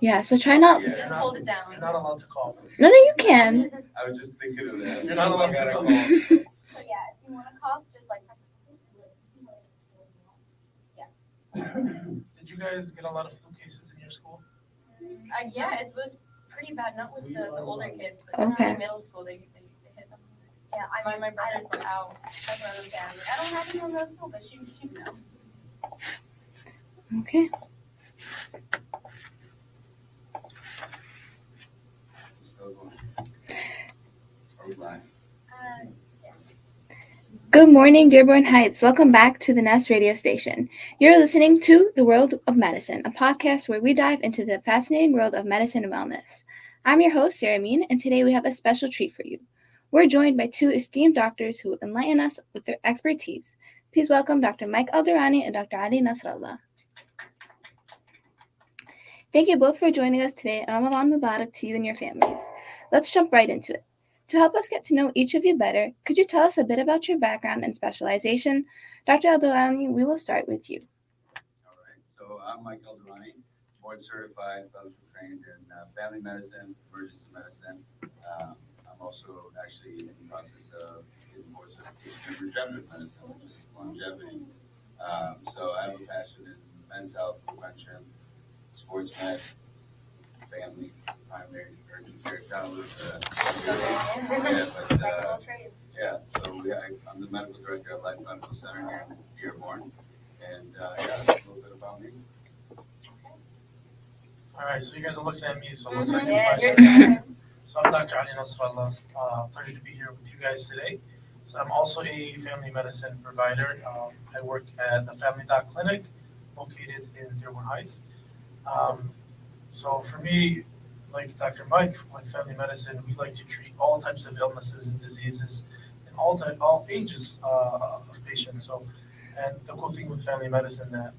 Yeah, so try not. Yeah. Just hold it down. You're not allowed to cough. No, you can. I was just thinking of that. You're not allowed to Gotta cough. call. So yeah, if you want to cough, just like press it. Did you guys get a lot of flu cases in your school? Yeah, it was pretty bad. Not with the older kids, but Okay. in middle school they hit them. Yeah, my brothers were out. That's what I was saying. I don't have anyone in middle school, but she know. Okay. Still going. Are we live? Good morning, Dearborn Heights. Welcome back to the Nest radio station. You're listening to The World of Medicine, a podcast where we dive into the fascinating world of medicine and wellness. I'm your host, Sarah Mean, and today we have a special treat for you. We're joined by two esteemed doctors who will enlighten us with their expertise. Please welcome Dr. Mike Aldirani and Dr. Ali Nasrallah. Thank you both for joining us today, and Ramadan Mubarak to you and your families. Let's jump right into it. To help us get to know each of you better, could you tell us a bit about your background and specialization? Dr. Aldirani, we will start with you. All right. So I'm Mike Aldirani, board certified, fellowship trained in family medicine, emergency medicine. I'm also actually in the process of getting board certification in regenerative medicine, which is longevity. So I have a passion in men's health, prevention, sports med, family, primary, urgent care, kind of I'm the medical director at Life Medical Center here in Dearborn, and that's a little bit about me. All right, so you guys are looking at me, so it looks like Yeah, it's your my turn. turn. So I'm Dr. Ali Nasrallah. Pleasure to be here with you guys today. So I'm also a family medicine provider. I work at the Family Doc Clinic located in Dearborn Heights. So for me, like Dr. Mike, with family medicine, we like to treat all types of illnesses and diseases in all ages of patients. So, and the cool thing with family medicine that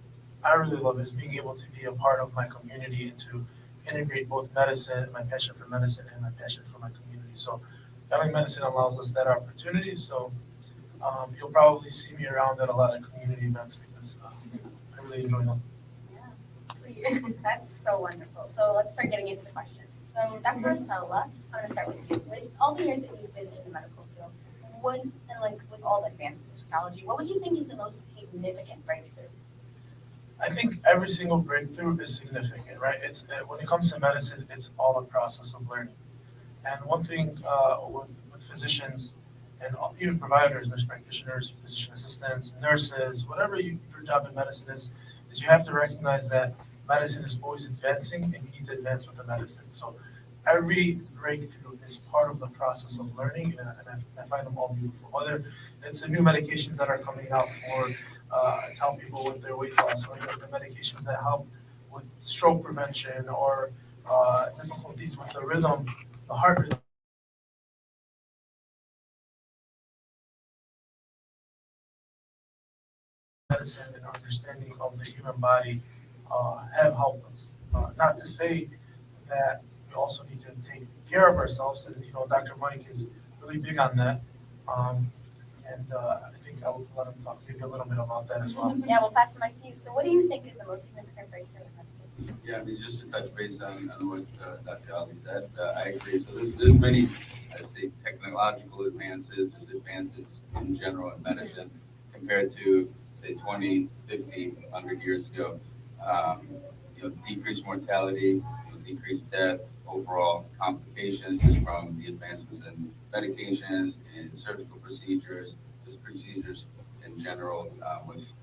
I really love is being able to be a part of my community and to integrate both medicine, my passion for medicine, and my passion for my community. So, family medicine allows us that opportunity. So, you'll probably see me around at a lot of community events because I really enjoy them. Sweet. That's so wonderful. So let's start getting into the questions. So Dr. Nasrallah, I'm going to start with you. With all the years that you've been in the medical field, with all the advances in technology, what would you think is the most significant breakthrough? I think every single breakthrough is significant, right? It's when it comes to medicine, it's all a process of learning. And one thing with physicians and even providers, nurse practitioners, physician assistants, nurses, whatever your job in medicine is you have to recognize that medicine is always advancing and you need to advance with the medicine. So every breakthrough is part of the process of learning, and I find them all beautiful. Whether it's the new medications that are coming out for to help people with their weight loss, or the medications that help with stroke prevention, or difficulties with the rhythm, the heart rhythm. Medicine and understanding of the human body have helped us. Not to say that we also need to take care of ourselves, and Dr. Mike is really big on that. I think I'll let him talk maybe a little bit about that as well. Yeah, we'll pass the mic to you. So what do you think is the most significant breakthrough in medicine? Yeah, I mean, just to touch base on what Dr. Ali said, I agree. So there's many, I'd say, technological advances, there's advances in general in medicine compared to, say, 20, 50, 100 years ago. Decreased mortality, decreased death, overall complications just from the advancements in medications and surgical procedures, just procedures in general, with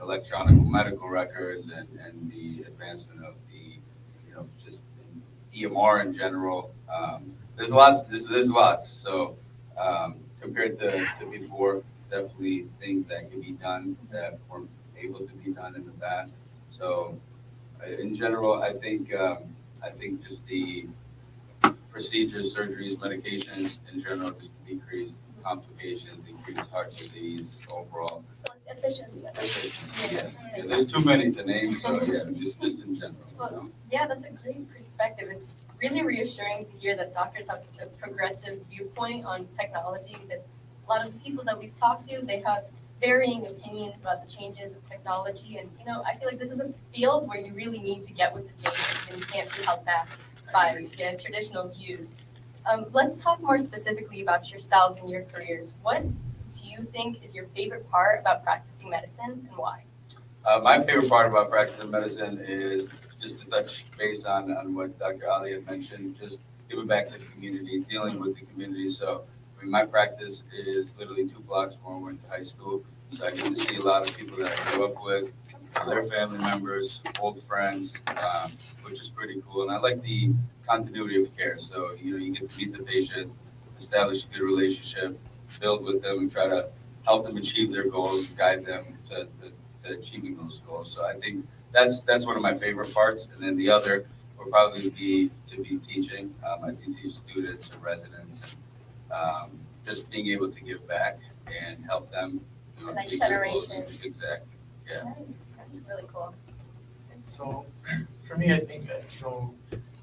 electronic medical records and the advancement of the, just EMR in general. There's lots. So compared to before, it's definitely things that can be done that weren't able to be done in the past. So in general, I think just the procedures, surgeries, medications in general just decrease complications, decrease heart disease overall. So efficiency. Yeah. There's too many to name, so yeah, just in general. Well, yeah, that's a great perspective. It's really reassuring to hear that doctors have such a progressive viewpoint on technology. That a lot of the people that we've talked to, they have varying opinions about the changes of technology, and I feel like this is a field where you really need to get with the changes, and you can't be held back by traditional views. Let's talk more specifically about yourselves and your careers. What do you think is your favorite part about practicing medicine, and why? My favorite part about practicing medicine is just to touch base on what Dr. Ali had mentioned, just giving back to the community, dealing with the community. So, I mean, my practice is literally 2 blocks from where I went to high school. So I get to see a lot of people that I grew up with, their family members, old friends, which is pretty cool. And I like the continuity of care. So, you get to meet the patient, establish a good relationship, build with them, and try to help them achieve their goals, guide them to achieving those goals. So I think that's one of my favorite parts. And then the other would probably be to be teaching. I do teach students and residents, and just being able to give back and help them. The next achieve their goals. generation. Exactly. Yeah. Nice. That's really cool. So for me, I think,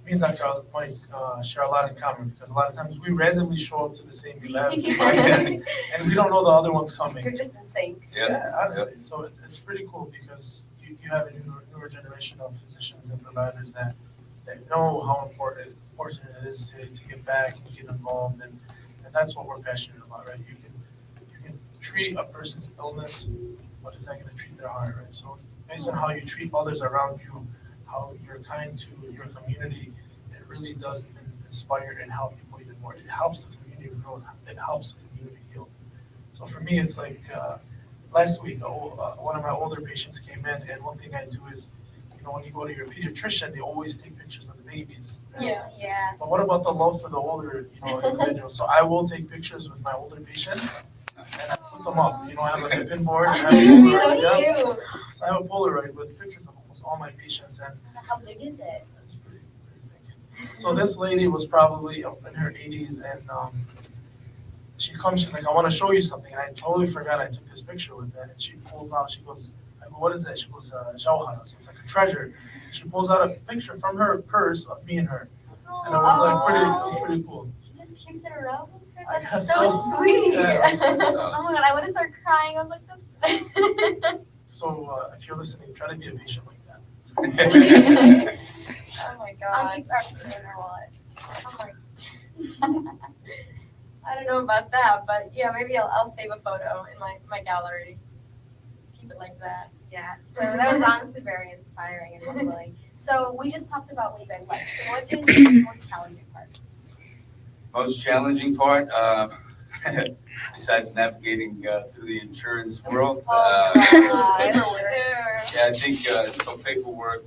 me and Dr. Mike share a lot in common because a lot of times we randomly show up to the same events and podcasts, and we don't know the other one's coming. You're just in sync. Yeah, honestly. So it's pretty cool because you have a newer generation of physicians and providers that know how important it is to give back and get involved, and that's what we're passionate about, right? You can treat a person's illness, but is that going to treat their heart, right? So based on how you treat others around you, how you're kind to your community, it really does inspire and help people even more. It helps the community grow. It helps the community heal. So for me, it's like last week, one of my older patients came in, and one thing I do is, when you go to your pediatrician, they always take pictures of the babies. Right? Yeah. But what about the love for the older, individuals? So I will take pictures with my older patients, and I put them up. I have a pin board. I have a So Polaroid, cute. So I have a Polaroid with pictures of almost all my patients, and How big is it? it's pretty big. So this lady was probably up in her 80s, and she comes, she's like, I want to show you something. And I totally forgot I took this picture with her. And she pulls out, she goes, I go, what is that? She goes, Jauhara. So it's like a treasure. She pulls out a picture from her purse of me and her. And it was pretty cool. She just kicks it around. I That's guess so so. sweet. Yeah, it was Oh my god, I would have started crying. I was like, that's. So if you're listening, try to be a patient like that. Oh my god. I'll keep our picture in her wallet. Oh my. I don't know about that, but yeah, maybe I'll save a photo in my gallery. Keep it like that. Yeah. So that was honestly very inspiring and humbling. So we just talked about what you guys like. So what is the most challenging part? Most challenging part, besides navigating through the insurance world, Paperwork. yeah, I think so paperwork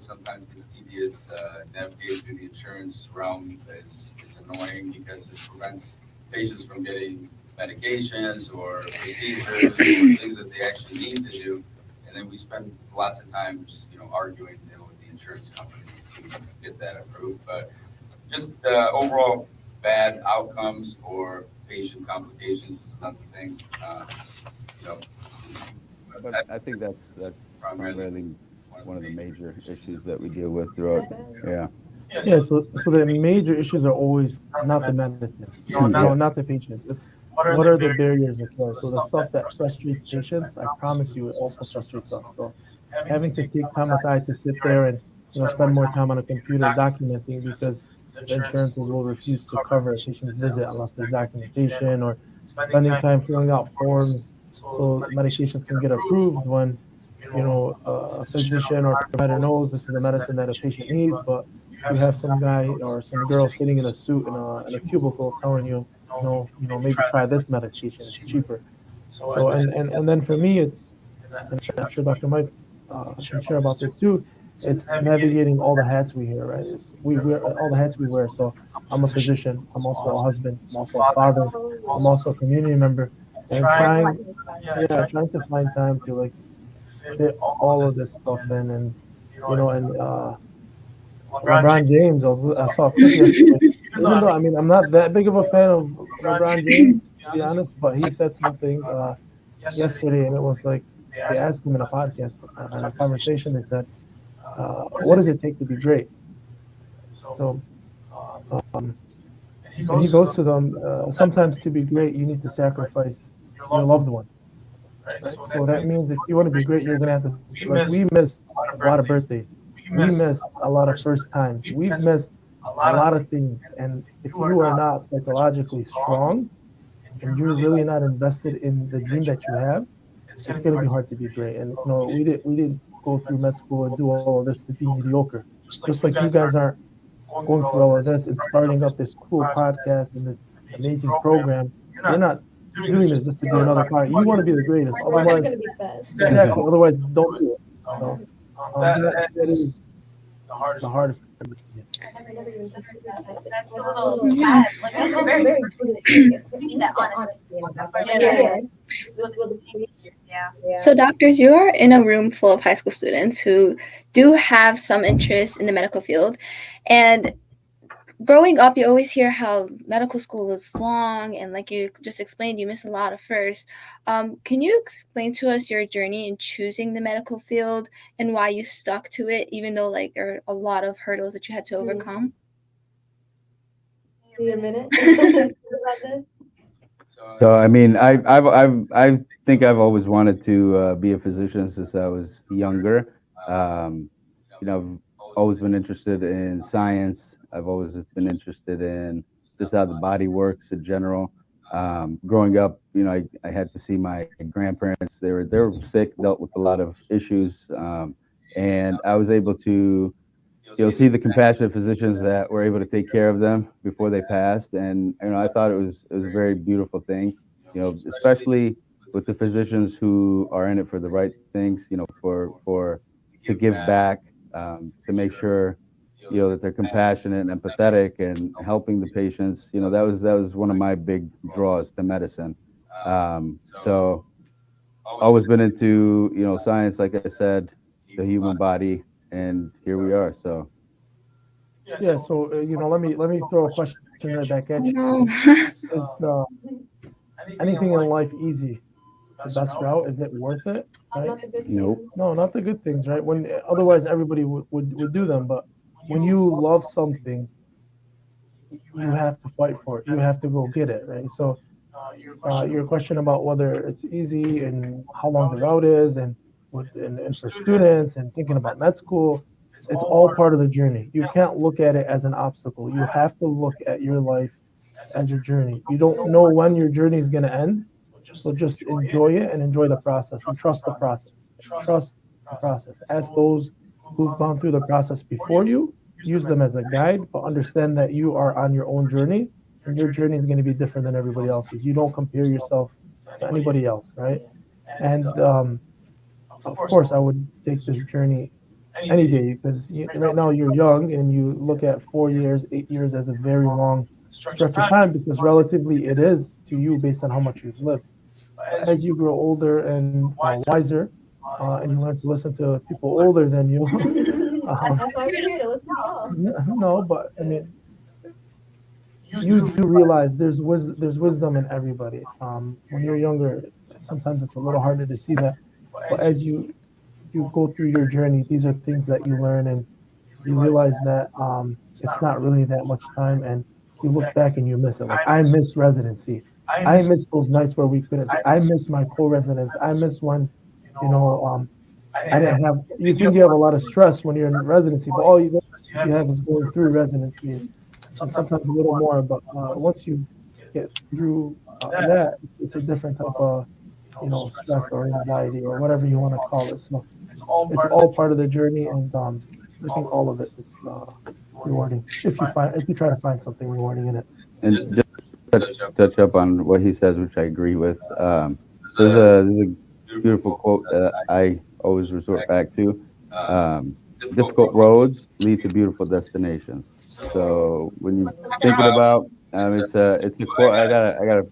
sometimes gets tedious. Navigating through the insurance realm is annoying because it prevents patients from getting medications or procedures or things that they actually need to do. And then we spend lots of times, arguing with the insurance companies to get that approved. But just overall bad outcomes or patient complications is another thing. But I think that's primarily one of the major issues that we deal with throughout. Yeah. Yeah, so the major issues are always not the medicine, not the patients. It's what are the barriers of care. So the stuff that frustrates patients, I promise you, it also frustrates us. So having to take time aside to sit there and spend more time on a computer documenting because the insurances will refuse to cover a patient's visit unless there's documentation, or spending time filling out forms so medications can get approved when a physician or provider knows this is the medicine that a patient needs, but you have some guy or some girl sitting in a suit in a cubicle telling you, maybe try this medication, it's cheaper. So and then for me, it's, and I'm sure Dr. Mike can share about this too. It's navigating all the hats we wear, right? We wear all the hats we wear. So I'm a physician. I'm also a husband. I'm also a father. I'm also a community member. And trying to find time to fit all of this stuff in, and LeBron James. I saw a clip yesterday. Even though I'm not that big of a fan of LeBron James, to be honest, but he said something yesterday, and it was like they asked him in a podcast, in a conversation. They said, "What does it take to be great?" So, and he goes to them. Sometimes to be great, you need to sacrifice your loved one, right? right? So So that that means means if you want to be great, you're gonna have to we like we missed missed a lot of a lot of birthdays. birthdays. We We missed missed a a lot lot of of first first times. times. We've We've missed missed a a lot of lot of things. things. And And if if you are you are not not psychologically psychologically strong strong and and you're you're really really not not invested invested in in the the dream that dream you that you have, have, it's it's gonna be gonna be hard to hard to be be great. great. And We didn't we didn't go go through through med med school school and and do do all of all of this this to to be be mediocre. mediocre. Just like Just you like you guys aren't guys aren't going through going all through of all of this and this and starting up starting this up this cool cool podcast podcast and and this this amazing amazing program. program. You're You're not not doing doing this this just to just to be be another another part. part. You You want want to to be be the the greatest. greatest. Otherwise, Otherwise, exactly. exactly. Otherwise, Otherwise, do don't it. do it. You know, So that that is is the hardest the part. hardest part. I never even considered that. That's a little Yeah. sad. Like that's a very good experience. We need that honesty. That's why we're Yeah. here. This is what yeah. So, doctors, you are in a room full of high school students who do have some interest in the medical field. And growing up, you always hear how medical school is long, and like you just explained, you miss a lot of first. Can you explain to us your journey in choosing the medical field and why you stuck to it, even though like there are a lot of hurdles that you had to overcome? Your minute. So I mean, I think I've always wanted to be a physician since I was younger. Um, I've always been interested in science. I've always been interested in just how the body works in general. Growing up, I had to see my grandparents. They were sick, dealt with a lot of issues, and I was able to see the compassionate physicians that were able to take care of them before they passed, and I thought it was a very beautiful thing, especially with the physicians who are in it for the right things, for to give back, to make sure that they're compassionate and empathetic and helping the patients. That was one of my big draws to medicine. So always been into science, like I said, the human body, and here we are. So. Yeah. Yeah. So So let me throw a question right back at you. Oh no. Is anything anything in in life life easy? the The best best route? route? Is it worth it? Right? Nope. No, not the good things, right? When otherwise everybody would do them, but when you love something, you You have to fight for it. You have to go get it, right? So your your question question about whether it's easy and how long the about route is, and and for students and thinking about med school, it's it's all all part part of the journey. You can't look at it as an obstacle. You have to look at your life as a as a journey. journey. You You don't don't know know when when your journey is going to end, just so just enjoy it enjoy it and enjoy the process and trust trust the the process. process. Trust Trust the the process. process. As Ask those those who've who've gone gone through through the the process process before before you, you. use Use them them as as a guide, but understand that you are on your own journey, your and your journey journey is going to be is different different than than everybody everybody else's. else's. You You don't don't compare compare yourself yourself to to anybody anybody else. else, right? And And of of course, I course, I would would this take this journey journey any any day. day because Right right now, now you're you're young. young and you look at 4 years, 8 years as a Very very long long stretch of stretch of time. time because relatively It it is is to you based on how much you've lived. as But you as you grow older and wiser wiser, and you and learn you to learn to listen listen to to people people older. older than you, That's um, why we're here to listen to y'all. no, but I mean, You you do do realize there's wisdom in everybody. When you're younger, sometimes it's a little harder to see that, but as you as you go through your journey, these are things that you learn, and you realize realize that it's it's not not really really that much time, and you look look back. back and you miss it. Like I I miss miss residency. I I miss miss those nights where we couldn't say. I I miss miss my co-residents. I I miss miss when, you you know know, I I didn't have didn't have. You think you think have you have a lot of stress when you're in residency, but all all you you have have is is going through through residency residency, and and sometimes sometimes a little more. But once once you you get get through that that, it's a different type of stress stress or or anxiety anxiety or or whatever whatever you you want want to to call call it. it. So It's all it's part of the all part of the journey, and I think all of it is rewarding if you try to find something rewarding in it. And And just just touch up on what he says, which I agree with. there's a There's a beautiful beautiful quote quote that that I I always always resort back to. back to. Um, Um, difficult Difficult roads roads lead lead to to beautiful beautiful destinations. destinations. So So when you're thinking thinking about about, it's it's a a quote. quote. I gotta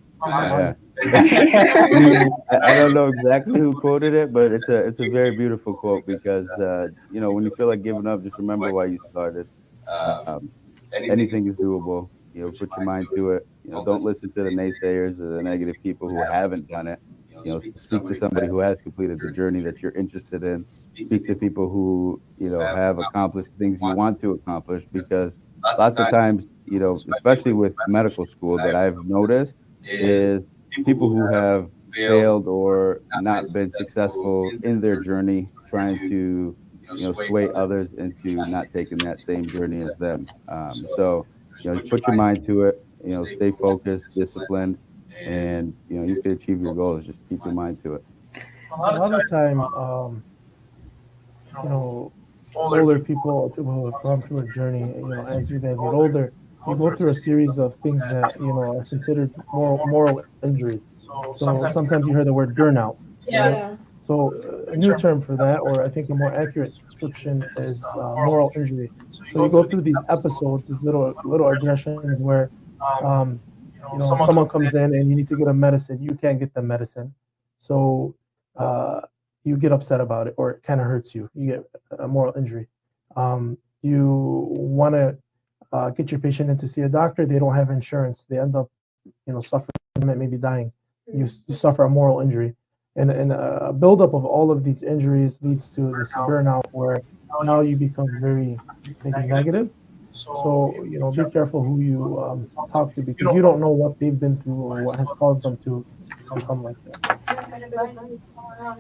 It's yeah. funny. I don't know exactly who quoted it, but it's a very beautiful quote because when you feel like giving up, just remember why you started. um, Um, anything is Anything is doable. doable. Put your Put your mind mind to it. to it. Don't Don't listen listen to to the the naysayers naysayers or or the the negative negative people people who who haven't haven't done done it. it. Speak to Speak to somebody who somebody has who has completed the journey journey that that you're you're interested in. speak to Speak to people people who who have have accomplished accomplished things you want want to accomplish, because because lots of lots of times, times, especially especially with with medical medical school that school that I've I've noticed noticed is is people people who who have have failed or not been successful in their journey, trying to sway others into not taking that same journey as them. So just put your mind to it. Stay focused, disciplined, and you can achieve your goals. Just keep your mind to it. A lot of time, you know, older people or people who have gone through a journey, as you guys get older, you go through a series of things that, are considered moral injuries. So sometimes you hear the word burnout, right? Yeah. So a new term for that, or I think a more accurate description is moral injury. So you go through these episodes, these little aggressions where, um, someone comes in and you need to get a medicine, you can't get the medicine, so you get upset about it, or it kind of hurts you. You get a moral injury. You want to get your patient in to see a doctor. They don't have insurance. They end up, suffering from it, maybe dying. You suffer a moral injury, and a buildup of all of these injuries leads to this burnout where now you become very maybe negative. So be careful who you talk to, because you don't know what they've been through or what has caused them to become like that. Good advice.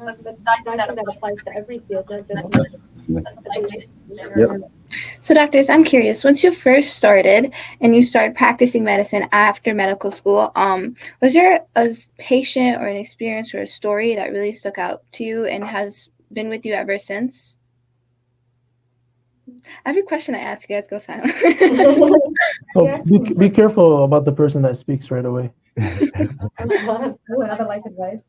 Let's But dive I into that think a that bit. applies to every field, not just That's a bit Yep. So, doctors, I'm curious. Once you first started and you started practicing medicine after medical school, was there a patient or an experience or a story that really stuck out to you and has been with you ever since? Every question I ask, you guys go silent. So Yes. be careful about the person that speaks right away. Another life advice.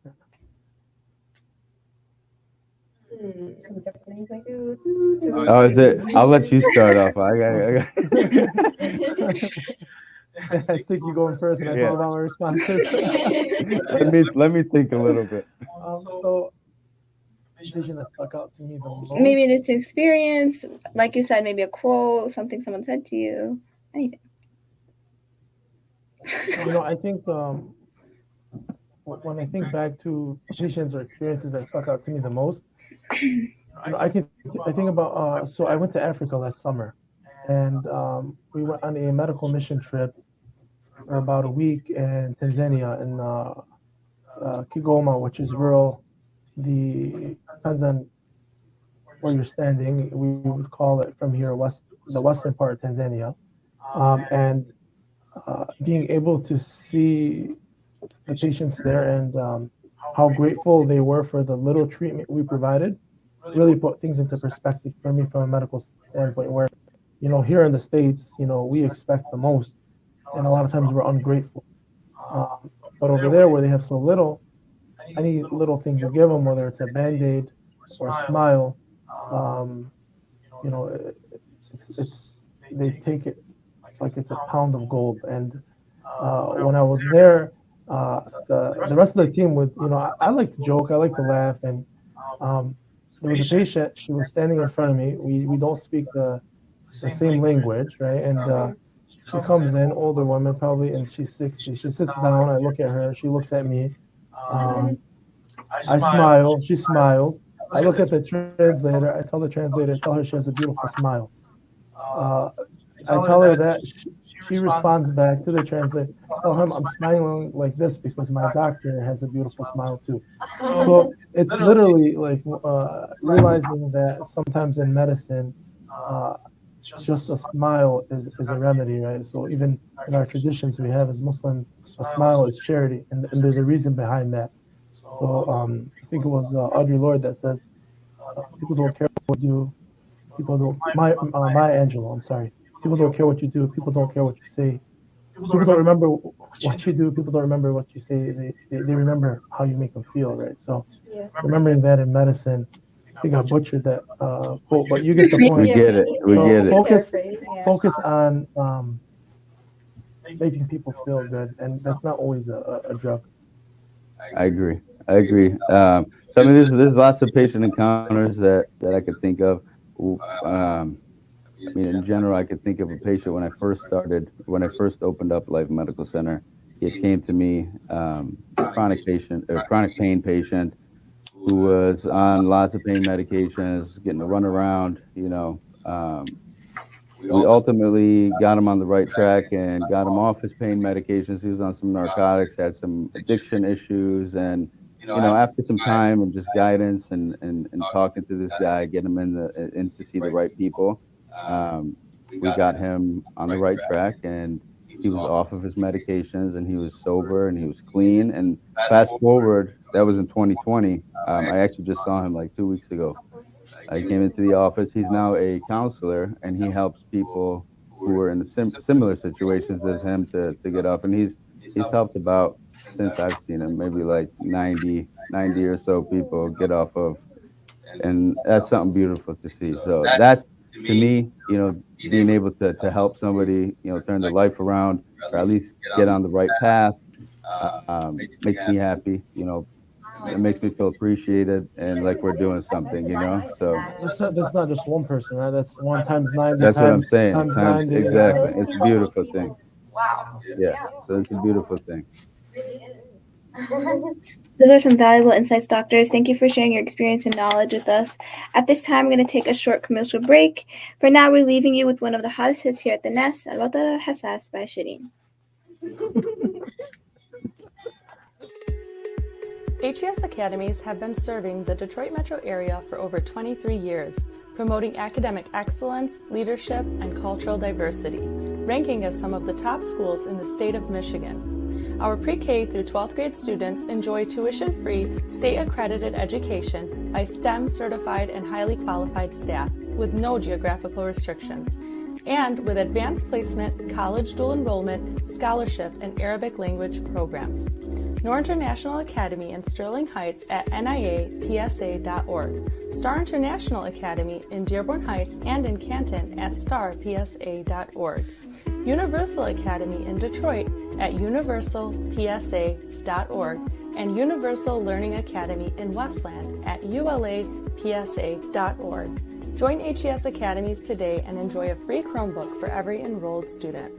Oh, is it? I'll let you start off. I I think you going first, and I Yeah. thought about my responses. let me think a little bit. So vision that stuck out to me the most. Maybe this experience, like you said, maybe a quote, something someone said to you, anything. I think when I think back to patients or experiences that stuck out to me the most, I think about so I went to Africa last summer, and we went on a medical mission trip for about a week in Tanzania, in Kigoma, which is rural. Depends on where you're standing. We would call it from here the western part of Tanzania, and being able to see the patients there, and how grateful they were for the little treatment we provided really put things into perspective for me from a medical standpoint. Where here in the States, we expect the most, and a lot of times we're ungrateful. But over there, where they have so little, any little thing you give them, whether it's a band-aid or a smile, um, it's they take it like it's a pound of gold. And when I was there, the rest of the team would, I like to joke, I like to laugh, and um, there was a patient. She was standing in front of me. We don't speak the same language, right? And she comes in, older woman probably, and she's 60. She sits down. I look at her. She looks at me. Um, I smile. She smiles. I look at the translator. I tell the translator, tell her she has a beautiful smile. Uh, I tell her that. She responds back to the translator. Tell him I'm smiling like this because my doctor has a beautiful smile too. So it's literally like realizing that sometimes in medicine, uh, just a smile is a remedy, right? So even in our traditions we have as Muslim, a smile is charity, and there's a reason behind that. So I think it was Audre Lorde that says, people don't care what you do. People don't. My Angelou. I'm sorry. People don't care what you do. People don't care what you say. People don't remember what you do. People don't remember what you say. They remember how you make them feel, right? So Yeah. remembering that in medicine, I think I butchered that quote, but you get the We point. get it. We So get it. focus on making people feel good, and that's not always a drug. I agree. I agree. So I mean, there's lots of patient encounters that I could think of. I mean, in general, I could think of a patient when I first opened up Life Medical Center. It came to me, a chronic pain patient who was on lots of pain medications, getting to run around. We ultimately got him on the right track and got him off his pain medications. He was on some narcotics, had some addiction issues, and after some time and just guidance and talking to this guy, get him in to see the right people, um, we got him on the right track, and he was off of his medications, and he was sober, and he was clean. And fast forward, that was in 2020. I actually just saw him like 2 weeks ago. I came into the office. He's now a counselor, and he helps people who are in similar situations as him to get up. And he's helped about, since I've seen him, maybe like 90 or so people get off of, and that's something beautiful to see. So that's, to me, being able to help somebody, turn their life around, or at least get on the right path, makes me happy. It makes me feel appreciated and like we're doing something. So That's not just one person, right? That's one times 90 that's what I'm times saying. times Times 90. exactly. It's a beautiful thing. Wow. Yeah. So it's a beautiful thing. Those are some valuable insights, doctors. Thank you for sharing your experience and knowledge with us. At this time, we're going to take a short commercial break. For now, we're leaving you with one of the hottest hits here at the Nest, Al-Watar al-Hassas by Shireen. HES Academies have been serving the Detroit metro area for over 23 years, promoting academic excellence, leadership, and cultural diversity, ranking as some of the top schools in the state of Michigan. Our pre-K through 12th grade students enjoy tuition-free, state-accredited education by STEM-certified and highly qualified staff with no geographical restrictions, and with advanced placement, college dual enrollment, scholarship, and Arabic language programs. Nor International Academy in Sterling Heights at niapsa.org, Star International Academy in Dearborn Heights and in Canton at starpsa.org, Universal Academy in Detroit at universalpsa.org, and Universal Learning Academy in Westland at ulapsa.org. Join HES Academies today and enjoy a free Chromebook for every enrolled student.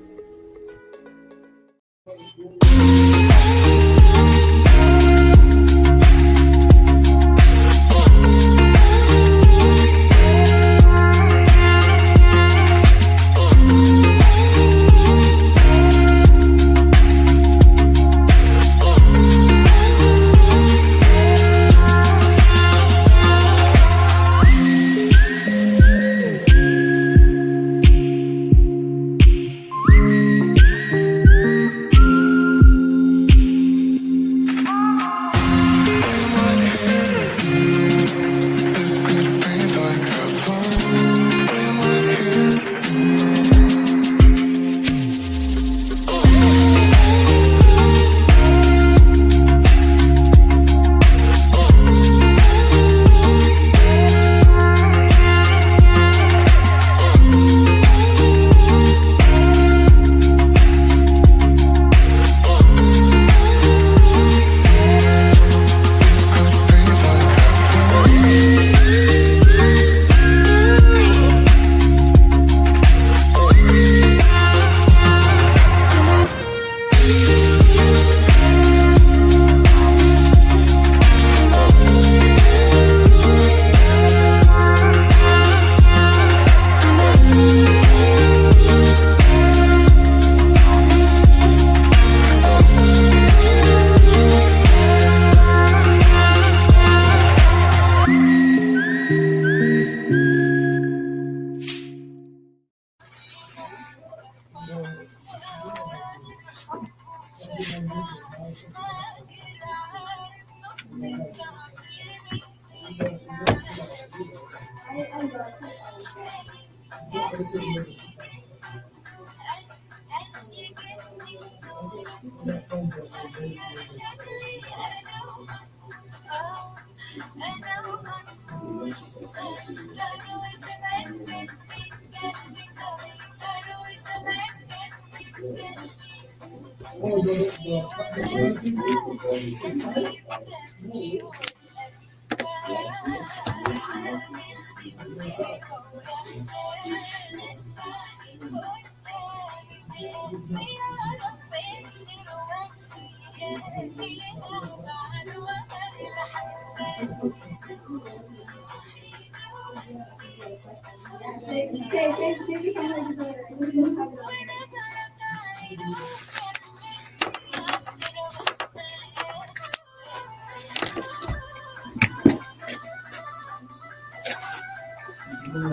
Oh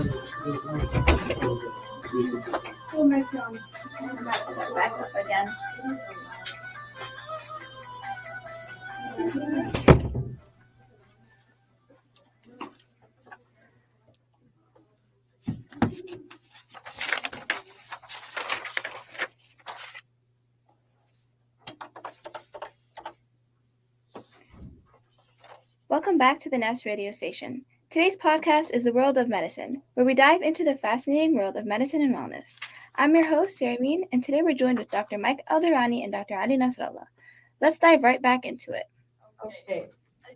my God. Back up again. Welcome back to the Nest radio station. Today's podcast is The World of Medicine, where we dive into the fascinating world of medicine and wellness. I'm your host, Sarah Mean, and today we're joined with Dr. Mike Aldirani and Dr. Ali Nasrallah. Let's dive right back into it. Okay.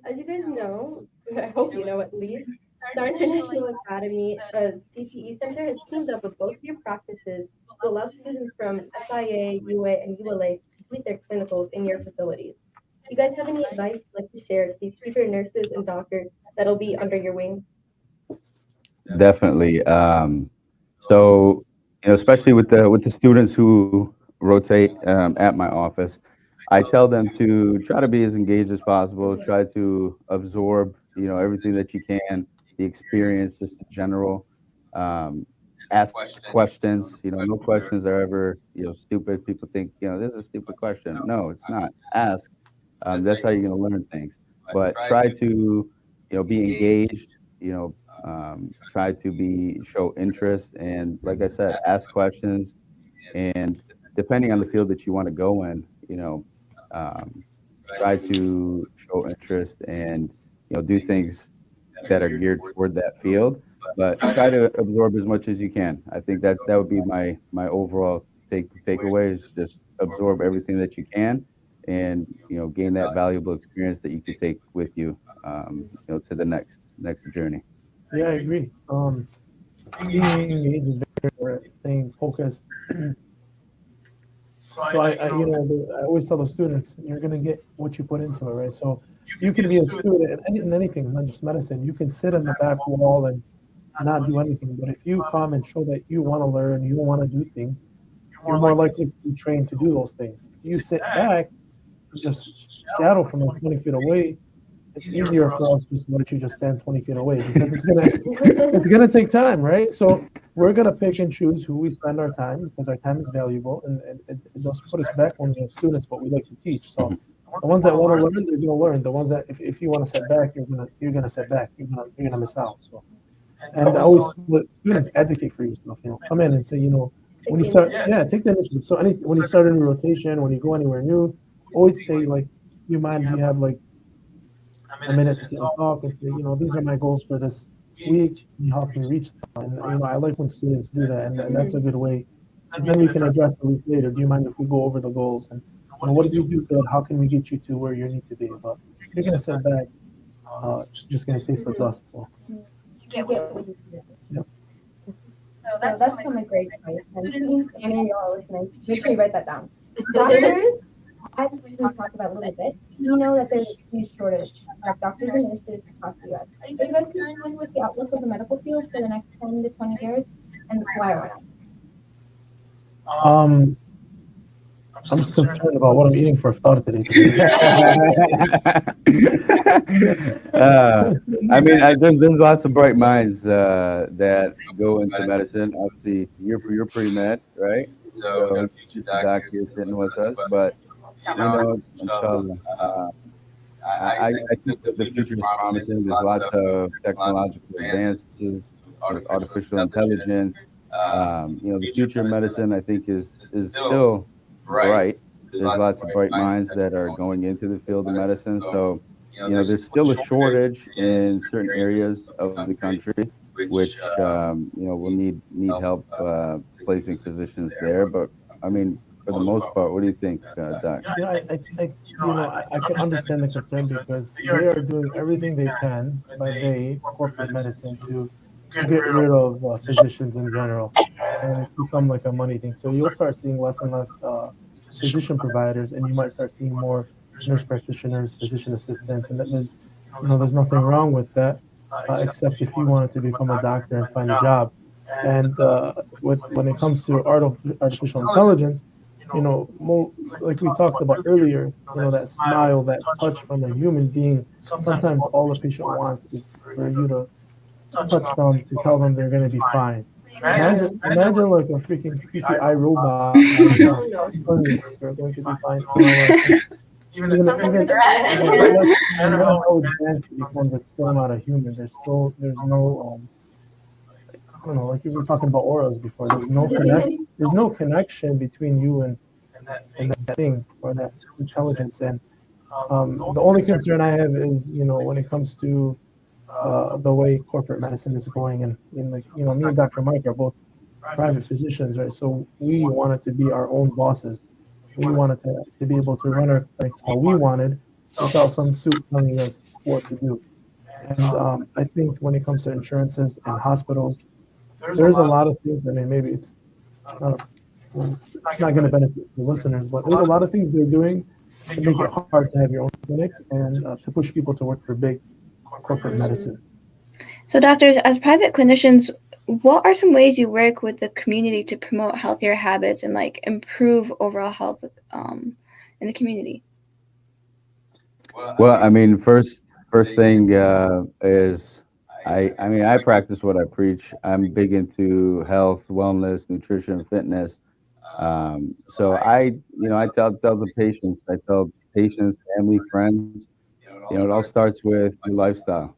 As you guys know, I hope you know at least, Star International Academy, a CPE center, has teamed up with both of your practices to allow students from SIA, UA, and ULA to complete their clinicals in your facilities. Do you guys have any advice you'd like to share to these future nurses and doctors that'll be under your wing? Definitely. So, especially with the students who rotate at my office, I tell them to try to be as engaged as possible. Try to absorb, everything that you can, the experience just in general. Ask questions. No questions are ever, stupid. People think, this is a stupid question. No, it's not. Ask. That's how you're going to learn things. But try to, be engaged. Try to show interest, and like I said, ask questions. And depending on the field that you want to go in, try to show interest and do things that are geared toward that field. But try to absorb as much as you can. I think that would be my overall takeaway is just absorb everything that you can, and gain that valuable experience that you can take with you, to the next journey. Yeah, I agree. Being engaged is very important. Staying focused. So I always tell the students, you're gonna get what you put into it, right? So you can be a student in anything, not just medicine. You can sit in the back wall and not do anything, but if you come and show that you want to learn, you want to do things, you're more likely to be trained to do those things. If you sit back, just shadow from like 20 feet away, it's easier for us just to let you just stand 20 feet away because it's gonna take time, right? So we're gonna pick and choose who we spend our time because our time is valuable, and it does put us back when we have students, but we like to teach. So the ones that want to learn, they're gonna learn. The ones that if you want to sit back, you're gonna sit back. You're gonna miss out. So and I always let students advocate for yourself. Come in and say, when you start, take the initiative. So when you start a new rotation, when you go anywhere new, always say like, you mind if you have like a minute to sit and talk and say, these are my goals for this week. Can you help me reach them? And I like when students do that, and that's a good way. Because then we can address the week later. Do you mind if we go over the goals and what did you do good? How can we get you to where you need to be? But if you're gonna sit back, just gonna taste the dust. So. You get what you do. Yep. So that's some of great advice. And students, I know you're all listening. Make sure you write that down. Doctors, as we talked about a little bit, you know that there's a huge shortage of doctors and nurses across the U.S. Are you guys concerned with the outlook of the medical field for the next 10 to 20 years? And why or why not? I'm just concerned about what I'm eating for iftar today. There's lots of bright minds that go into medicine. Obviously, you're pre-med, right? So future doc here sitting with us, but inshallah, I think that the future is promising. There's lots of technological advances with artificial intelligence. The future of medicine, I think, is still bright. There's lots of bright minds that are going into the field of medicine. So, there's still a shortage in certain areas of the country, which will need help placing physicians there. But for the most part, what do you think, Doc? I can understand the concern because they are doing everything they can corporate medicine to get rid of physicians in general, and it's become like a money thing. So you'll start seeing less and less physician providers, and you might start seeing more nurse practitioners, physician assistants, and there's nothing wrong with that, except if you wanted to become a doctor and find a job. And when it comes to artificial intelligence, like we talked about earlier, that smile, that touch from a human being. Sometimes all the patient wants is for you to touch them to tell them they're going to be fine. Imagine like a freaking creepy eye robot telling you you're going to be fine. No matter how advanced it becomes, it's still not a human. There's no I don't know, like you were talking about auras before. There's no connection between you and that thing or that intelligence. And the only concern I have is, when it comes to the way corporate medicine is going, and like, me and Dr. Mike are both private physicians, right? So we wanted to be our own bosses. We wanted to be able to run our clinics how we wanted without some suit telling us what to do. And I think when it comes to insurances and hospitals, there's a lot of things. I mean, maybe it's not, it's not going to benefit the listeners, but there's a lot of things they're doing to make it hard to have your own clinic and to push people to work for big corporate medicine. So, doctors, as private clinicians, what are some ways you work with the community to promote healthier habits and like improve overall health in the community? Well, I mean, first thing is I practice what I preach. I'm big into health, wellness, nutrition, fitness. So I tell the patients, family, friends, it all starts with your lifestyle.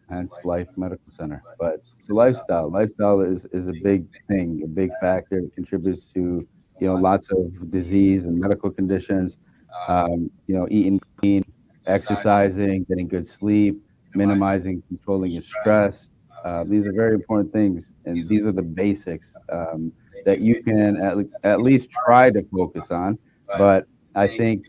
Hence Life Medical Center. But it's a lifestyle. Lifestyle is a big thing, a big factor. It contributes to, lots of disease and medical conditions. Eating clean, exercising, getting good sleep, minimizing, controlling your stress. These are very important things, and these are the basics that you can at least try to focus on. But I think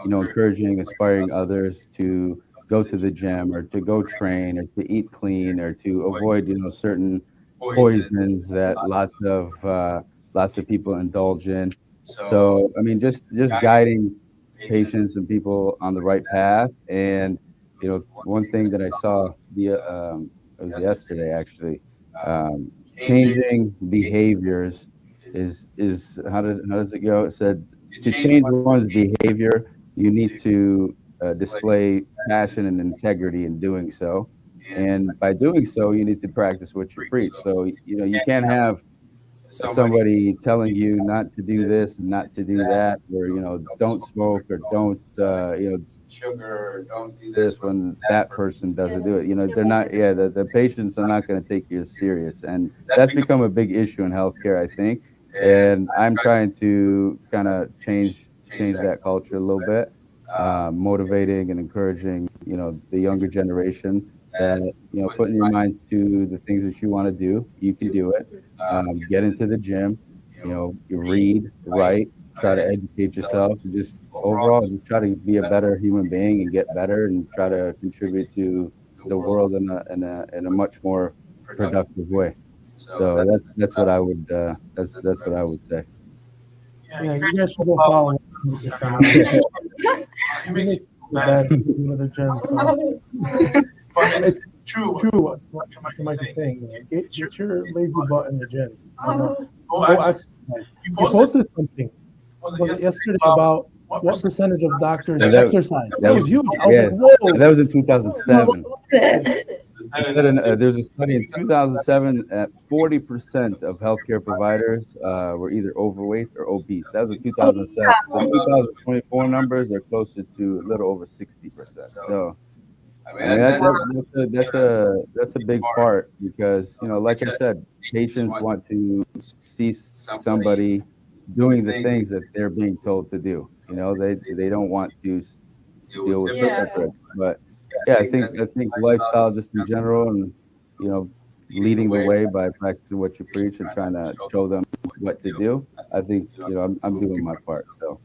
encouraging, aspiring others to go to the gym or to go train or to eat clean or to avoid certain poisons that lots of people indulge in. So I mean, just guiding patients and people on the right path. And one thing that I saw it was yesterday actually, changing behaviors is how does it go? It said to change one's behavior, you need to display passion and integrity in doing so. And by doing so, you need to practice what you preach. So, you can't have somebody telling you not to do this and not to do that, or, don't smoke or don't, sugar, or don't do this when that person doesn't do it. They're not, the patients are not going to take you as serious. And that's become a big issue in healthcare, I think. And I'm trying to kind of change that culture a little bit, motivating and encouraging, the younger generation that, putting your minds to the things that you want to do, you can do it. Get into the gym, you read, write, try to educate yourself, and just overall just try to be a better human being and get better and try to contribute to the world in a much more productive way. So that's what I would that's what I would say. Yeah, you guys should go follow him. He makes it bad to go to the gym. So. But it's true what Mike is saying. Get your lazy butt in the gym. Go exercise. You posted something yesterday about what percentage of doctors exercise. That was huge. I was like, whoa. That was in 2007. There was a study in 2007 that 40% of healthcare providers were either overweight or obese. That was in 2007. So 2024 numbers are closer to a little over 60%. So I mean, that's a big part because, like I said, patients want to see somebody doing the things that they're being told to do. They don't want to deal with the but yeah, I think lifestyle just in general, and leading the way by practicing what you preach and trying to show them what to do. I think I'm doing my part. So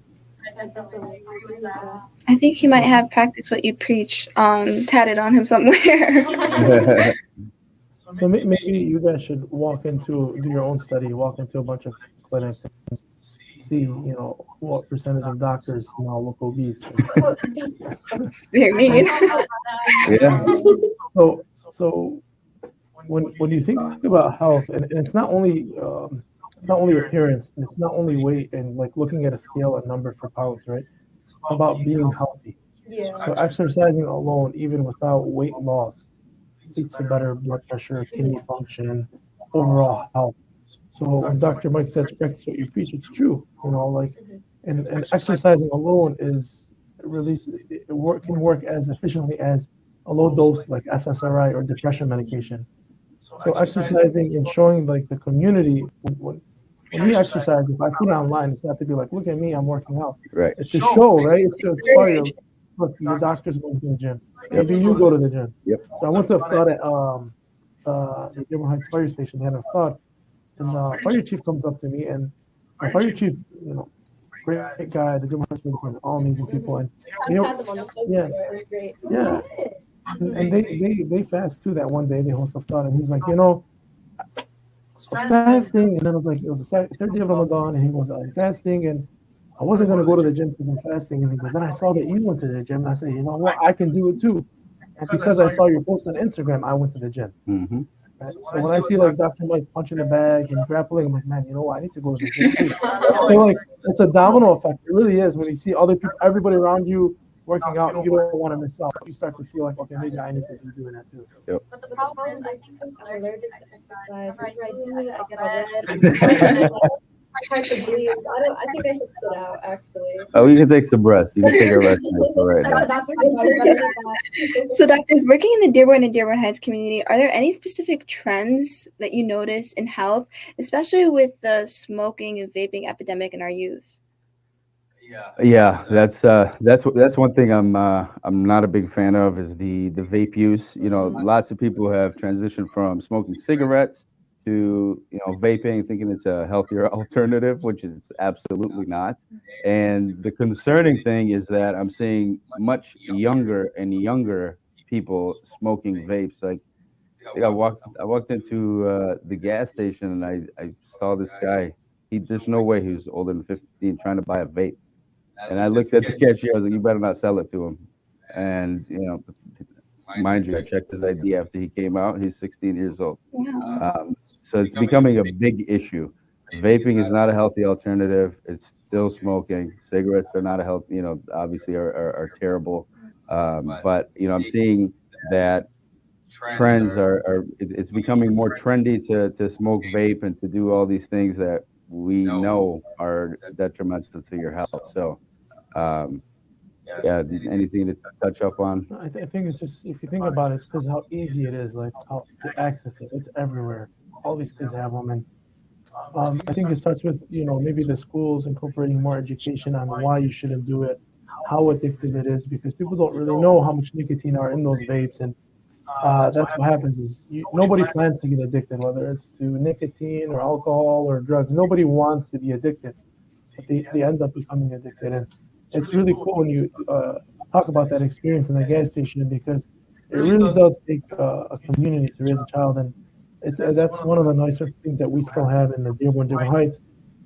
I think he might have practiced what you preach tatted on him somewhere. So maybe you guys should do your own study, walk into a bunch of clinics and see, what percentage of doctors now look obese. Very mean. Yeah. So when you think about health, and it's not only appearance, and it's not only weight, and like looking at a scale, a number for pounds, right? It's about being healthy. Yeah. So exercising alone, even without weight loss, leads to better blood pressure, kidney function, overall health. So when Dr. Mike says practice what you preach, it's true. Like, and exercising alone is release can work as efficiently as a low dose like SSRI or depression medication. So exercising and showing like the community when we exercise, if I put it online, it's not to be like, look at me, I'm working out. Right. It's a show, right? It's to inspire you. Look, your doctor's going to the gym. Maybe you go to the gym. Yep. So I went to a thought at the Dearborn Heights Fire Station. They had a thought, and the fire chief comes up to me, and the fire chief, great guy, the Dearborn Heights Fire Department, all amazing people, and I've had them on the show yeah, before. It was great. yeah, and they fast too. That one day they host a thought, and he's like, I was fasting, and then it was the third day of Ramadan, and he goes, I'm fasting, and I wasn't going to go to the gym because I'm fasting. And he goes, then I saw that you went to the gym, and I said, you know what, I can do it too. And because I saw your post on Instagram, I went to the gym. Mm-hmm. Right? So when I see like Dr. Mike punching the bag and grappling, I'm like, man, you know what, I need to go to the gym too. So like, it's a domino effect. It really is. When you see other people, everybody around you working out, you don't want to miss out. You start to feel like, okay, maybe I need to be doing that too. But the problem is, I think I'm allergic to exercise. Whenever I do it, I get all red. I try to breathe. I think I should sit out actually. Oh, you can take some rest. You can take a rest right now. So, doctors, working in the Dearborn and Dearborn Heights community, are there any specific trends that you notice in health, especially with the smoking and vaping epidemic in our youth? Yeah, that's one thing I'm not a big fan of is the vape use. Lots of people have transitioned from smoking cigarettes to vaping, thinking it's a healthier alternative, which it's absolutely not. And the concerning thing is that I'm seeing much younger and younger people smoking vapes. Like I walked into the gas station and I saw this guy. There's no way he was older than 15 trying to buy a vape. And I looked at the cashier. I was like, "You better not sell it to him." And mind you, I checked his ID after he came out. He's 16 years old. So it's becoming a big issue. Vaping is not a healthy alternative. It's still smoking. Cigarettes are not a health. Obviously are terrible. But I'm seeing that trends it's becoming more trendy to smoke vape and to do all these things that we know are detrimental to your health. So. Anything to touch up on? I think it's just, if you think about it, it's because how easy it is, like how to access it. It's everywhere. All these kids have them, and I think it starts with maybe the schools incorporating more education on why you shouldn't do it, how addictive it is, because people don't really know how much nicotine are in those vapes, and that's what happens is nobody plans to get addicted, whether it's to nicotine or alcohol or drugs. Nobody wants to be addicted, but they end up becoming addicted, and it's really cool when you talk about that experience in the gas station, because it really does take a community to raise a child, and that's one of the nicer things that we still have in the Dearborn Heights,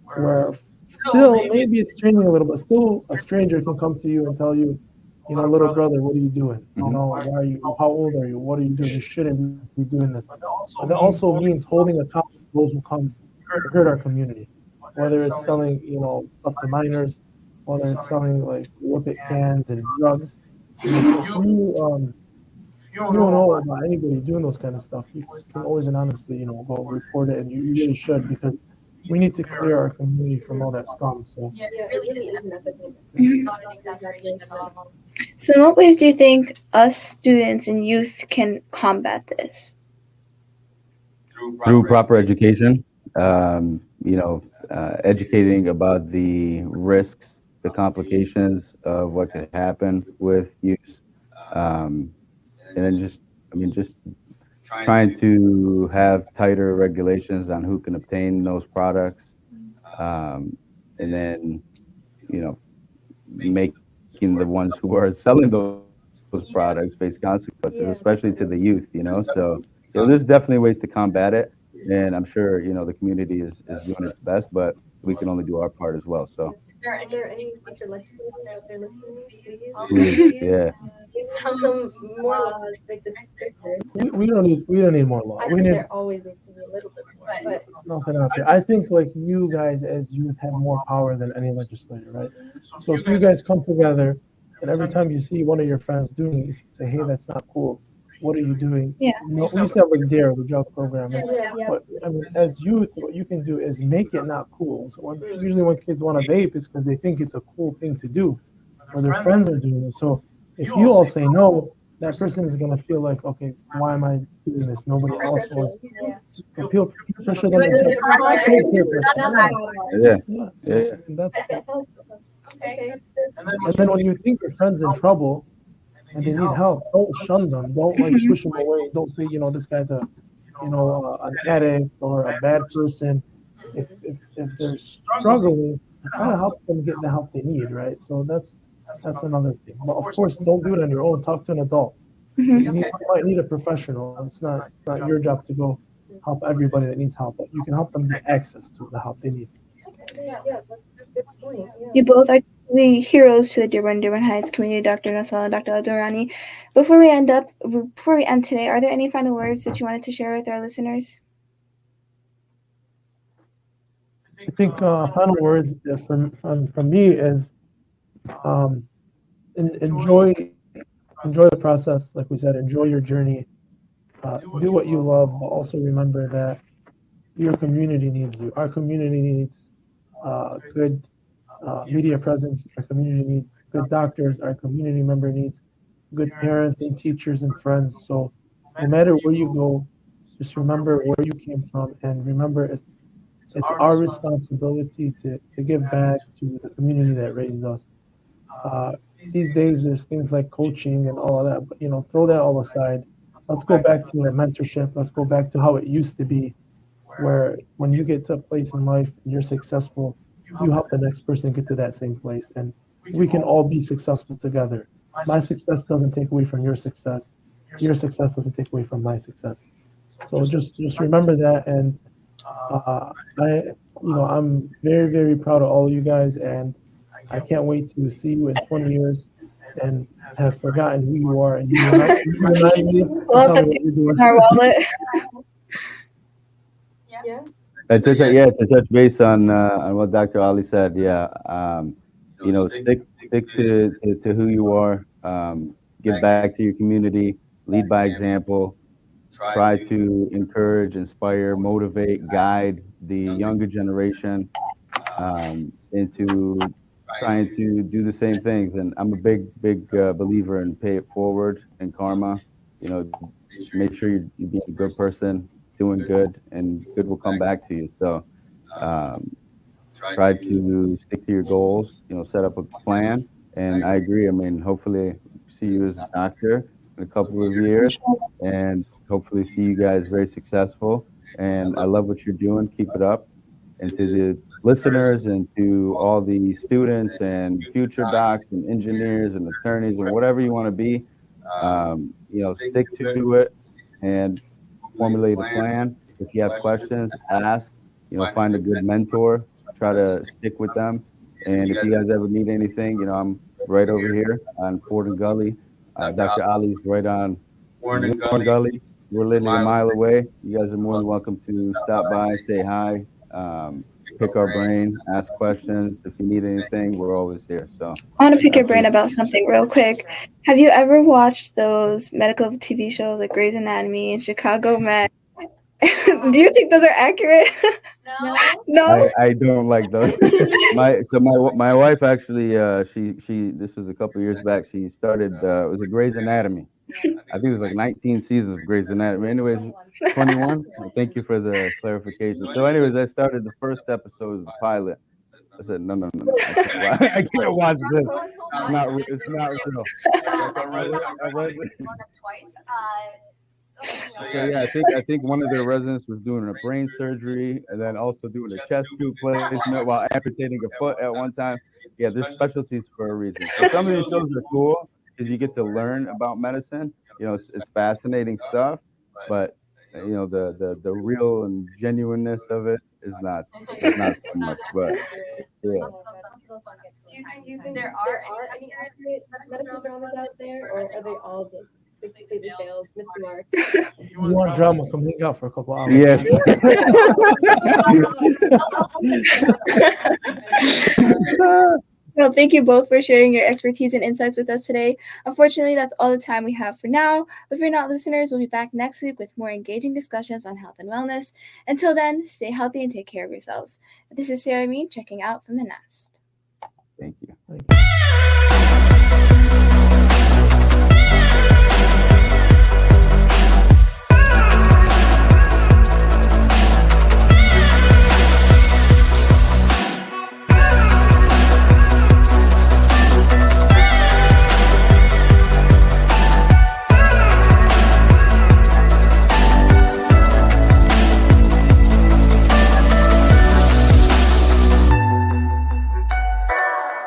where still maybe it's changing a little, but still a stranger can come to you and tell you, little brother, what are you doing? Why are you? How old are you? What are you doing? You shouldn't be doing this. But that also means holding accountable those who come to hurt our community, whether it's selling stuff to minors, whether it's selling like whippet cans and drugs. If you don't know about anybody doing those kind of stuff, you can always anonymously, go report it, and you really should, because we need to clear our community from all that scum. So Yeah, it really is an epidemic. It's not an exaggeration at all. So, in what ways do you think us students and youth can combat this? Through proper education, educating about the risks, the complications of what could happen with use, and then just trying to have tighter regulations on who can obtain those products, and then making the ones who are selling those products face consequences, especially to the youth. So there's definitely ways to combat it, and I'm sure the community is doing its best, but we can only do our part as well. So. Are there any future legislators out there listening? Yeah. Some more laws like this stricter. We don't need more law. I We think need there always needs to be a little bit more, but nothing out there. I think like you guys as youth have more power than any legislator, right? So if you guys come together and every time you see one of your friends doing it, you say, hey, that's not cool. what are you doing? Yeah. No, we used to have like DARE, the drug program. Yeah, yeah. But I mean, as youth, what you can do is make it not cool. So usually when kids want to vape, it's because they think it's a cool thing to do, or their friends are doing it. So if you all say no, that person is gonna feel like, okay, why am I doing this? Nobody else wants. Yeah. So peer pressure them into peer pressure. Yeah. Yeah, so that's. Okay. And then when you think your friend's in trouble and they need help, don't shun them. Don't like push them away. Don't say, this guy's an addict or a bad person. If they're struggling, try to help them get the help they need, right? So that's another thing. But of course, don't do it on your own. Talk to an adult. Mhm. You might need a professional. It's not your job to go help everybody that needs help, but you can help them get access to the help they need. Yeah, that's a good point. Yeah. You both are truly heroes to the Dearborn Heights community, Dr. Nasrallah and Dr. Aldirani. Before we end today, are there any final words that you wanted to share with our listeners? I think final words from me is enjoy the process. Like we said, enjoy your journey. Do what you love, but also remember that your community needs you. Our community needs good media presence. Our community needs good doctors. Our community member needs good parents and teachers and friends. So no matter where you go, just remember where you came from, and remember it's our responsibility to give back to the community that raised us. These days, there's things like coaching and all of that, but throw that all aside. Let's go back to mentorship. Let's go back to how it used to be, where when you get to a place in life and you're successful, you help the next person get to that same place, and we can all be successful together. My success doesn't take away from your success. Your success doesn't take away from my success. So just remember that, and I'm very, very proud of all of you guys, and I can't wait to see you in 20 years and have forgotten who you are, and you remind me. Well, Tell me what you're doing. our wallet. Yeah. To touch base on what Dr. Ali said, stick to who you are, give back to your community, lead by example, try to encourage, inspire, motivate, guide the younger generation into trying to do the same things. And I'm a big believer in pay it forward and karma. Make sure you're being a good person, doing good, and good will come back to you. So try to stick to your goals, set up a plan. And I agree. I mean, hopefully see you as a doctor in a couple of years, and hopefully see you guys very successful. And I love what you're doing. Keep it up. And to the listeners and to all the students and future docs and engineers and attorneys and whatever you want to be, stick to it and formulate a plan. If you have questions, ask. Find a good mentor. Try to stick with them. And if you guys ever need anything, I'm right over here on Ford and Gully. Dr. Ali's right on Warren and Gully. We're literally a mile away. You guys are more than welcome to stop by, say hi, pick our brain, ask questions. If you need anything, we're always here. So I want to pick your brain about something real quick. Have you ever watched those medical TV shows like Grey's Anatomy and Chicago Med? Do you think those are accurate? No. I don't like those. my wife actually she this was a couple years back. She started it was a Grey's Anatomy. I think it was like 19 seasons of Grey's Anatomy. Anyways, 21. Thank you for the clarification. So, anyways, I started the first episode of the pilot. I said, no. I can't watch this. It's not real. Twice. So yeah, I think one of their residents was doing a brain surgery and then also doing a chest tube placement while amputating a foot at one time. Yeah, there's specialties for a reason. So some of these shows are cool because you get to learn about medicine. It's fascinating stuff, but the real and genuineness of it is not so much. But yeah. Do you think there are any accurate medical dramas out there, or are they all just completely failed, missed the mark? If you want drama, come hang out for a couple hours. Yes. Well, thank you both for sharing your expertise and insights with us today. Unfortunately, that's all the time we have for now. But if you're not listeners, we'll be back next week with more engaging discussions on health and wellness. Until then, stay healthy and take care of yourselves. This is Sarah Mean checking out from the NAS.